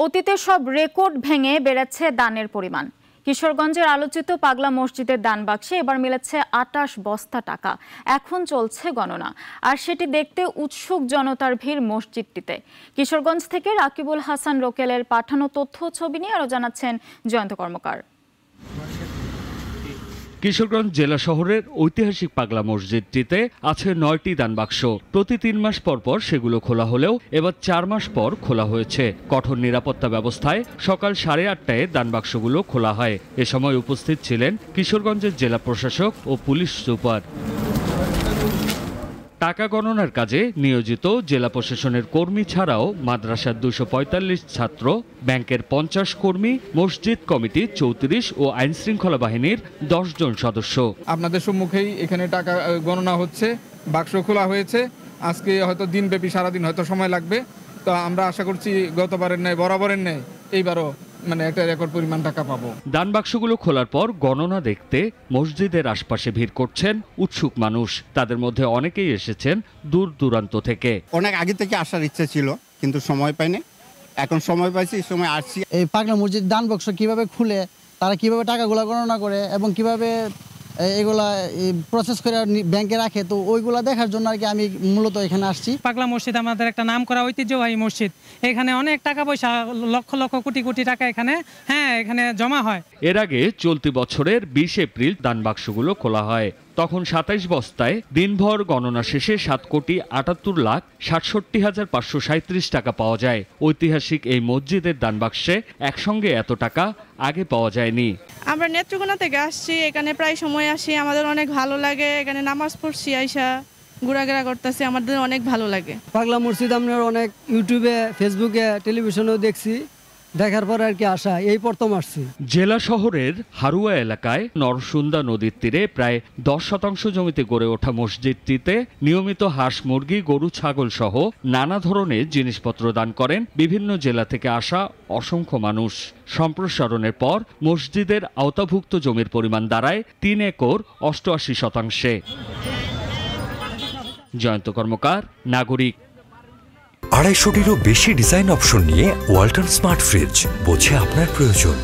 অতীতে সব রেকর্ড ভেঙে বেড়েছে দানের পরিমাণ। কিশোরগঞ্জের আলোচিত পাগলা মসজিদের দান বাক্সে এবার মিলেছে ২৮ বস্তা টাকা। এখন চলছে গণনা, আর সেটি দেখতে উৎসুক জনতার ভিড় মসজিদটিতে। কিশোরগঞ্জ থেকে রাকিবুল হাসান রোকেলের পাঠানো তথ্য ছবি নিয়ে আরো জানাচ্ছেন জয়ন্ত কর্মকার। কিশোরগঞ্জ জেলা শহরের ঐতিহাসিক পাগলা মসজিদটিতে আছে ৯টি দান বাক্স। প্রতি ৩ মাস পর পর সেগুলো খোলা হলেও এবার ৪ মাস পর খোলা হয়েছে। কঠোর নিরাপত্তা ব্যবস্থায় সকাল ৮:৩০টায় দান বাক্সগুলো খোলা হয়। এ সময় উপস্থিত ছিলেন কিশোরগঞ্জের জেলা প্রশাসক ও পুলিশ সুপার। টাকা গণনার কাজে নিয়োজিত জেলা প্রশাসনের কর্মী ছাড়াও মাদ্রাসার ২৪৫ ছাত্র, ব্যাংকের ৫০ কর্মী, মসজিদ কমিটি ৩৪ ও আইন শৃঙ্খলা বাহিনীর ১০ জন সদস্য। আপনাদের সম্মুখেই এখানে টাকা গণনা হচ্ছে, বাক্স খোলা হয়েছে। আজকে হয়তো দিনব্যাপী সারাদিন হয়তো সময় লাগবে, তো আমরা আশা করছি গতবারের ন্যায় বরাবরের ন্যায় এইবারও একটা রেকর্ড পরিমাণ টাকা পাবো। দান বাক্সগুলো খোলার পর গণনা দেখতে মসজিদের আশপাশে ভিড় করছেন উৎসুক মানুষ। তাদের মধ্যে অনেকেই এসেছেন দূর দূরান্ত থেকে। অনেক আগে থেকে আসার ইচ্ছা ছিল, কিন্তু সময় পাইনি। এখন সময় পাইছি, এই সময় আসছি। এই পাগলা মসজিদ দান বাক্স কিভাবে খুলে, তারা কিভাবে টাকাগুলো গণনা করে এবং কিভাবে এগুলা প্রসেস করে ব্যাংকে রাখে, তো ওইগুলা দেখার জন্য আর কি আমি মূলত এখানে আসছি। পাগলা মসজিদ আমাদের একটা নাম করা ঐতিহ্যবাহী মসজিদ। এখানে অনেক টাকা পয়সা, লক্ষ লক্ষ কোটি কোটি টাকা এখানে জমা হয়। এর আগে চলতি বছরের ২০ এপ্রিল দান বাক্সগুলো খোলা হয়। তখন ২৭ বস্তায় দিনভর গণনা শেষে ৭,৭৮,৬৭,৫৩৭ টাকা পাওয়া যায়। ঐতিহাসিক এই মসজিদের দান বাক্সে একসঙ্গে এত টাকা আগে পাওয়া যায়নি। আমরা নেত্রকোনা থেকে আসছি, এখানে প্রায় সময় আসি, আমাদের অনেক ভালো লাগে। এখানে নামাজ পড়ছি, আইসা ঘোরাঘেরা করতেছি, আমাদের অনেক ভালো লাগে। পাগলা মসজিদ আমরা অনেক ইউটিউবে, ফেসবুকে, টেলিভিশনেও দেখছি, দেখার পর আর কি আশা, এই প্রথম আসছি। জেলা শহরের হারুয়া এলাকায় নরসুন্দা নদীর তীরে প্রায় ১০% জমিতে গড়ে ওঠা মসজিদটিতে নিয়মিত হাঁস, মুরগি, গরু, ছাগল সহ নানা ধরনের জিনিসপত্র দান করেন বিভিন্ন জেলা থেকে আসা অসংখ্য মানুষ। সম্প্রসারণের পর মসজিদের আওতাভুক্ত জমির পরিমাণ দাঁড়ায় ৩ একর ৮৮%। জয়ন্ত কর্মকার, নাগরিক। ২৫০টিরও বেশি ডিজাইন অপশন নিয়ে ওয়ালটন স্মার্ট ফ্রিজ, বোঝে আপনার প্রয়োজন।